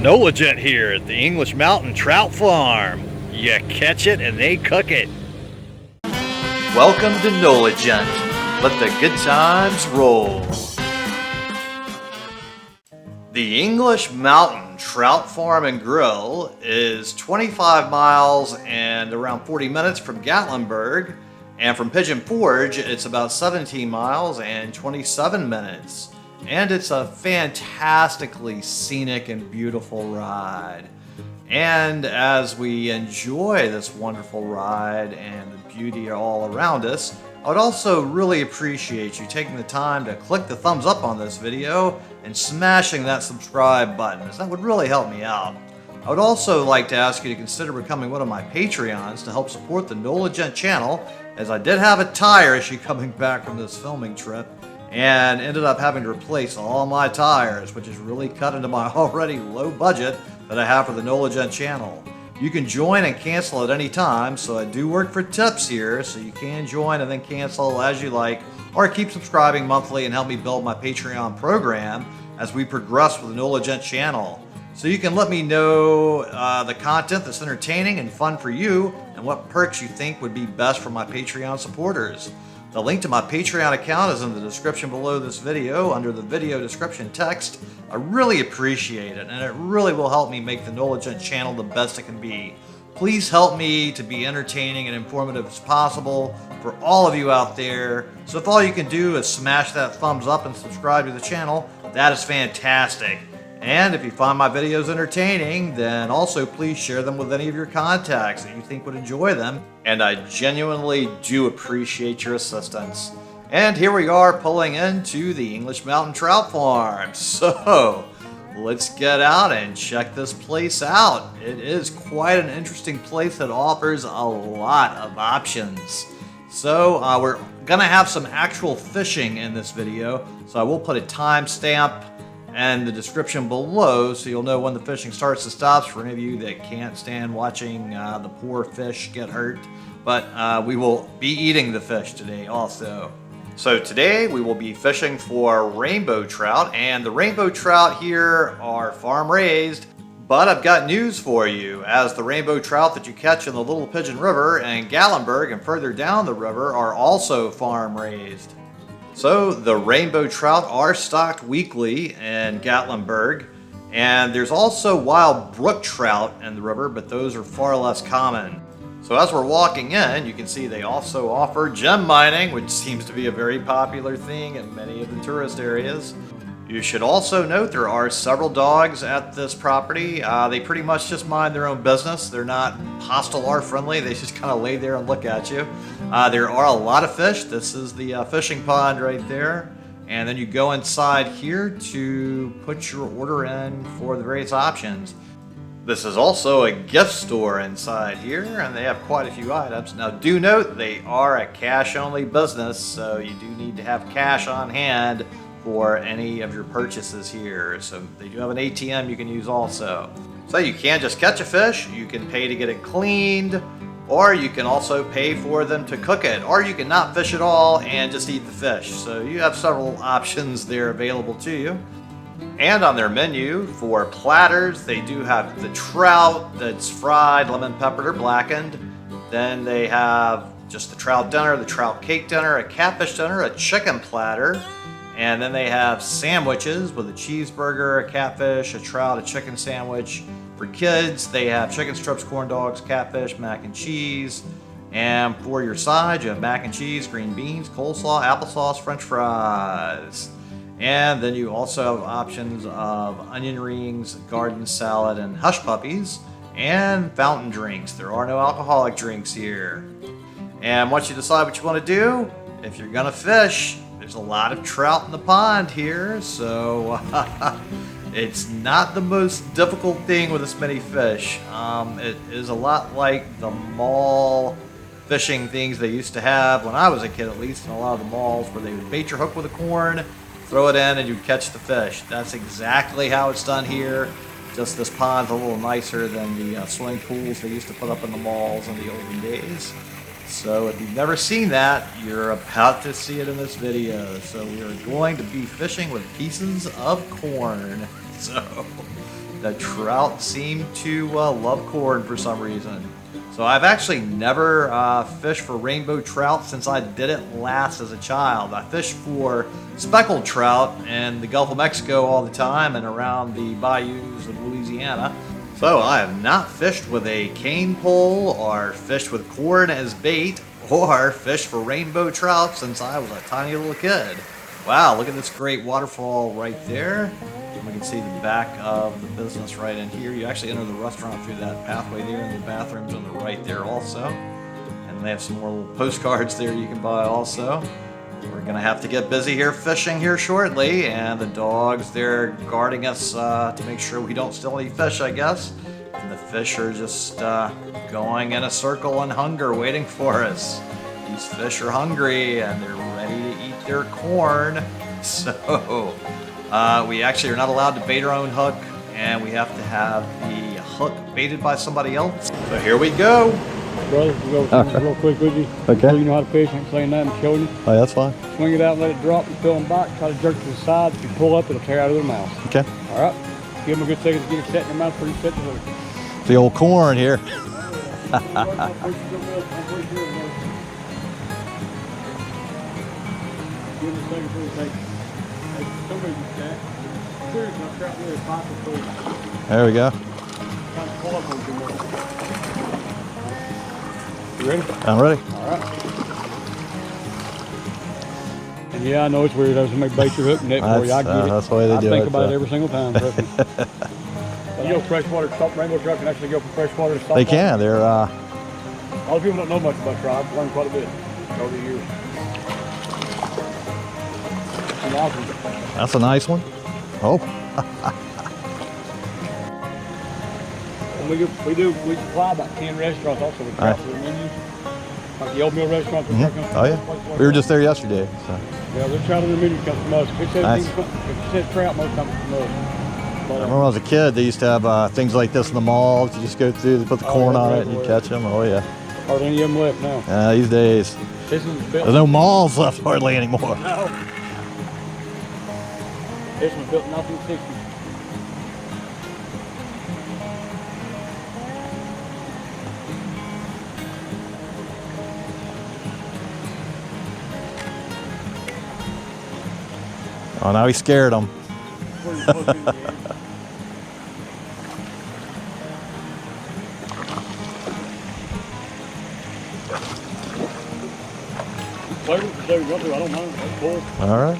Nolegent here at the English Mountain Trout Farm. You catch it and they cook it. Welcome to Nolegent. Let the good times roll. The English Mountain Trout Farm and Grill is 25 miles and around 40 minutes from Gatlinburg, and from Pigeon Forge it's about 17 miles and 27 minutes. And it's a fantastically scenic and beautiful ride. And as we enjoy this wonderful ride and the beauty all around us, I would also really appreciate you taking the time to click the thumbs up on this video and smashing that subscribe button, as that would really help me out. I would also like to ask you to consider becoming one of my Patreons to help support the Nolegent channel, as I did have a tire issue coming back from this filming trip and ended up having to replace all my tires, which has really cut into my already low budget that I have for the Nolegent channel. You can join and cancel at any time, so I do work for tips here, so you can join and then cancel as you like, or keep subscribing monthly and help me build my Patreon program as we progress with the Nolegent channel. So you can let me know the content that's entertaining and fun for you, and what perks you think would be best for my Patreon supporters. The link to my Patreon account is in the description below this video under the video description text. I really appreciate it, and it really will help me make the Nolegent channel the best it can be. Please help me to be entertaining and informative as possible for all of you out there. So if all you can do is smash that thumbs up and subscribe to the channel, that is fantastic. And if you find my videos entertaining, then also please share them with any of your contacts that you think would enjoy them. And I genuinely do appreciate your assistance. And here we are pulling into the English Mountain Trout Farm. So let's get out and check this place out. It is quite an interesting place that offers a lot of options. So we're gonna have some actual fishing in this video. So I will put a timestamp and the description below, so you'll know when the fishing starts and stops for any of you that can't stand watching the poor fish get hurt. But we will be eating the fish today also. So today we will be fishing for rainbow trout, and the rainbow trout here are farm raised. But I've got news for you, as the rainbow trout that you catch in the Little Pigeon River and Gatlinburg and further down the river are also farm raised. So the rainbow trout are stocked weekly in Gatlinburg, and there's also wild brook trout in the river, but those are far less common. So as we're walking in, you can see they also offer gem mining, which seems to be a very popular thing in many of the tourist areas. You should also note there are several dogs at this property. They pretty much just mind their own business. They're not hostile or friendly. They just kind of lay there and look at you. There are a lot of fish. This is the fishing pond right there. And then you go inside here to put your order in for the various options. This is also a gift store inside here, and they have quite a few items. Now do note they are a cash-only business, so you do need to have cash on hand for any of your purchases here. So they do have an ATM you can use also. So you can just catch a fish, you can pay to get it cleaned, or you can also pay for them to cook it, or you can not fish at all and just eat the fish. So you have several options there available to you. And on their menu for platters, they do have the trout that's fried, lemon peppered or blackened. Then they have just the trout dinner, the trout cake dinner, a catfish dinner, a chicken platter. And then they have sandwiches with a cheeseburger, a catfish, a trout, a chicken sandwich. For kids, they have chicken strips, corn dogs, catfish, mac and cheese. And for your side, you have mac and cheese, green beans, coleslaw, applesauce, french fries. And then you also have options of onion rings, garden salad, and hush puppies, and fountain drinks. There are no alcoholic drinks here. And once you decide what you want to do, if you're gonna fish, there's a lot of trout in the pond here, so it's not the most difficult thing with this many fish. It is a lot like the mall fishing things they used to have when I was a kid, at least in a lot of the malls, where they would bait your hook with a corn, throw it in, and you'd catch the fish. That's exactly how it's done here. Just this pond's a little nicer than the swimming pools they used to put up in the malls in the olden days. So if you've never seen that, you're about to see it in this video. So we are going to be fishing with pieces of corn. So the trout seem to love corn for some reason. So I've actually never fished for rainbow trout since I did it last as a child. I fished for speckled trout in the Gulf of Mexico all the time and around the bayous of Louisiana. So I have not fished with a cane pole or fished with corn as bait or fished for rainbow trout since I was a tiny little kid. Wow, look at this great waterfall right there. We can see the back of the business right in here. You actually enter the restaurant through that pathway there, and the bathroom's on the right there also. And they have some more little postcards there you can buy also. We're gonna have to get busy here fishing here shortly, and the dogs they're guarding us to make sure we don't steal any fish, I guess. And the fish are just going in a circle in hunger, waiting for us. These fish are hungry and they're ready to eat their corn. So we actually are not allowed to bait our own hook, and we have to have the hook baited by somebody else. So here we go. Brother, we'll go real quick with you. Okay. So you know how to fish, I ain't saying that, I'm showing you. Oh, that's fine. Swing it out and let it drop and fill them back. Try to jerk to the side. If you pull up, it'll tear out of their mouth. Okay. All right. Give them a good second to get it set in their mouth before you set the hook. The old corn here. There we go. You ready? I'm ready. All right. And yeah, I know it's weird. I was gonna make bait your hook net for you. I get it. That's the way they do it. I think about it every single time. Trust me. You know, freshwater salt rainbow trout can actually go from freshwater to salt. They can. They're A lot of people don't know much about trout. I've learned quite a bit over the years. It's awesome. that's a nice one. Oh, And we supply about 10 restaurants also with trout for their menus. Like the old mill restaurants. oh yeah. We were just there yesterday. So. Yeah, the trout on their menu comes from us. If it says, Nice. if it says trout, most comes from us. I remember when I was a kid, they used to have things like this in the malls. You just go through, they put the corn on it, and you catch them. Oh yeah. Hardly any of them left now. These days, This one's built. there's no malls left hardly anymore. No. This was built in 1960. Oh, now he scared them. Flavor, say what do I don't mind. That's cool. All right.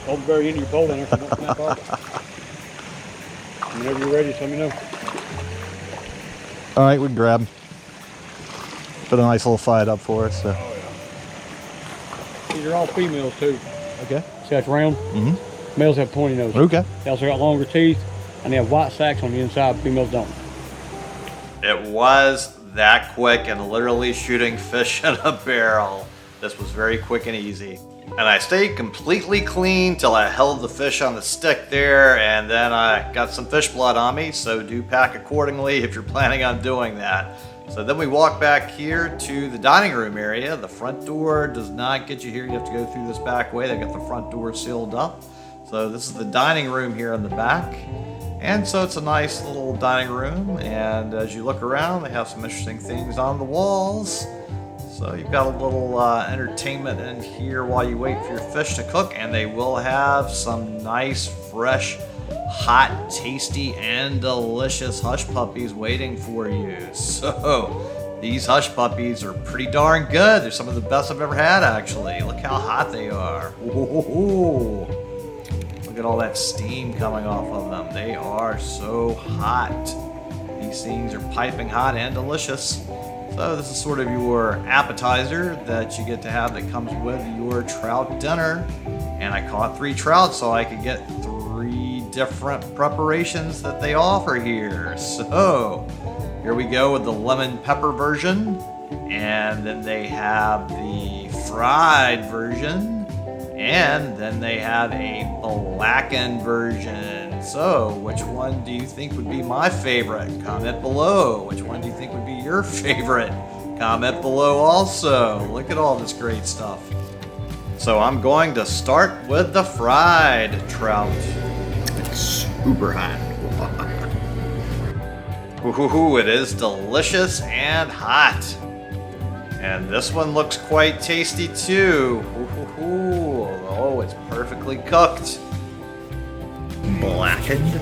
Hold the very end of your pole down there so it don't snap off. Whenever you're ready, just let me know. All right, we can grab them. Put a nice little fight up for us. So. These are all females too. Okay. See that's round? Mm-hmm. Males have pointy noses. Okay. They also got longer teeth, and they have white sacks on the inside. Females don't. It was that quick and literally shooting fish in a barrel. This was very quick and easy. And I stayed completely clean till I held the fish on the stick there, and then I got some fish blood on me, so do pack accordingly if you're planning on doing that. So then we walk back here to the dining room area. The front door does not get you here. You have to go through this back way. They got the front door sealed up. So this is the dining room here in the back. And so it's a nice little dining room, and as you look around, they have some interesting things on the walls. So you've got a little entertainment in here while you wait for your fish to cook, and they will have some nice, fresh, hot, tasty, and delicious hush puppies waiting for you. So these hush puppies are pretty darn good. They're some of the best I've ever had, actually. Look how hot they are. Ooh. Look at all that steam coming off of them. They are so hot. These things are piping hot and delicious. So this is sort of your appetizer that you get to have that comes with your trout dinner. And I caught 3 trout so I could get 3 different preparations that they offer here. So here we go with the lemon pepper version. And then they have the fried version. And then they have a blackened version. So, which one do you think would be my favorite? Comment below. Which one do you think would be your favorite? Comment below also. Look at all this great stuff. So I'm going to start with the fried trout. It's super hot. Ooh, it is delicious and hot. And this one looks quite tasty too. Ooh, oh, it's perfectly cooked. Blackened.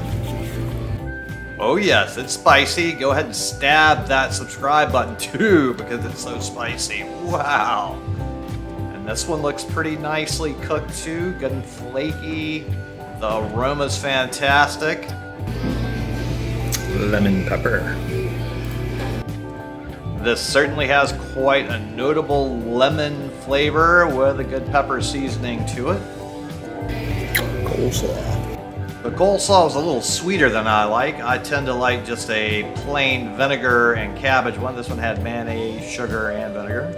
Oh yes, it's spicy. Go ahead and stab that subscribe button too because it's so spicy. Wow. And this one looks pretty nicely cooked too, good and flaky. The aroma's fantastic. Lemon pepper. This certainly has quite a notable lemon flavor with a good pepper seasoning to it. Coleslaw. The coleslaw is a little sweeter than I like. I tend to like just a plain vinegar and cabbage one. This one had mayonnaise, sugar, and vinegar.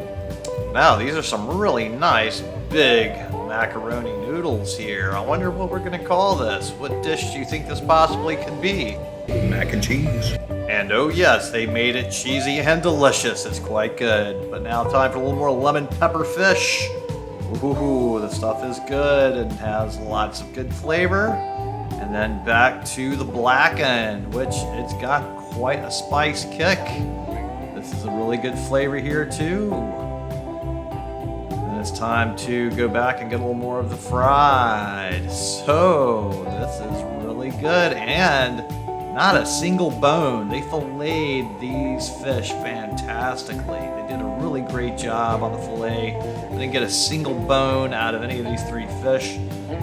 Now, these are some really nice, big macaroni noodles here. I wonder what we're going to call this. What dish do you think this possibly could be? Mac and cheese. And oh yes, they made it cheesy and delicious. It's quite good. But now time for a little more lemon pepper fish. Ooh, the stuff is good and has lots of good flavor. And then back to the blackened, which it's got quite a spice kick. This is a really good flavor here too. And it's time to go back and get a little more of the fried. So this is really good and not a single bone. They filleted these fish fantastically. They did a really great job on the fillet. They didn't get a single bone out of any of these three fish.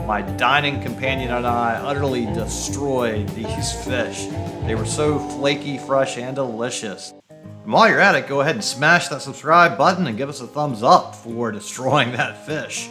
My dining companion and I utterly destroyed these fish. They were so flaky, fresh, and delicious. And while you're at it, go ahead and smash that subscribe button and give us a thumbs up for destroying that fish.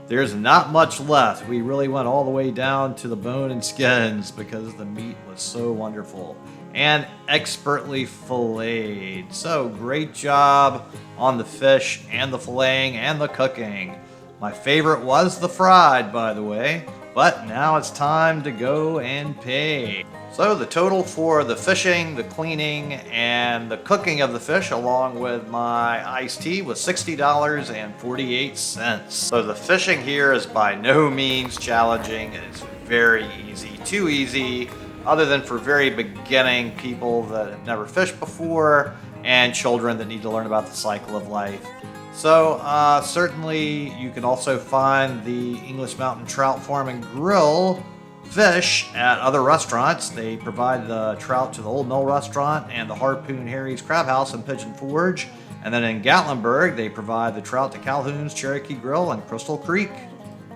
There's not much left. We really went all the way down to the bone and skins because the meat was so wonderful and expertly filleted. So great job on the fish and the filleting and the cooking. My favorite was the fried, by the way, but now it's time to go and pay. So the total for the fishing, the cleaning, and the cooking of the fish along with my iced tea was $60.48. So the fishing here is by no means challenging. It's very easy, too easy, other than for very beginning people that have never fished before and children that need to learn about the cycle of life. So certainly you can also find the English Mountain Trout Farm and Grill fish at other restaurants. They provide the trout to the Old Mill Restaurant and the Harpoon Harry's Crab House and Pigeon Forge. And then in Gatlinburg, they provide the trout to Calhoun's Cherokee Grill and Crystal Creek.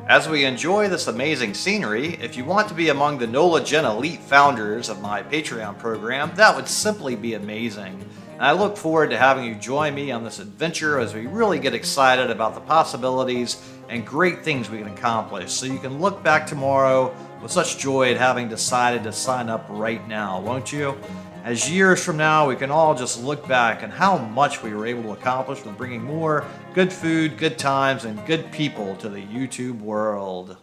As we enjoy this amazing scenery, if you want to be among the NOLA Gen Elite founders of my Patreon program, that would simply be amazing. And I look forward to having you join me on this adventure as we really get excited about the possibilities and great things we can accomplish. So you can look back tomorrow with such joy at having decided to sign up right now, won't you? As years from now, we can all just look back on how much we were able to accomplish with bringing more good food, good times, and good people to the YouTube world.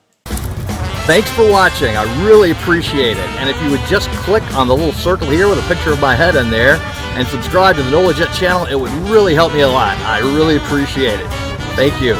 Thanks for watching. I really appreciate it. And if you would just click on the little circle here with a picture of my head in there and subscribe to the NOLA Jet channel, it would really help me a lot. I really appreciate it. Thank you.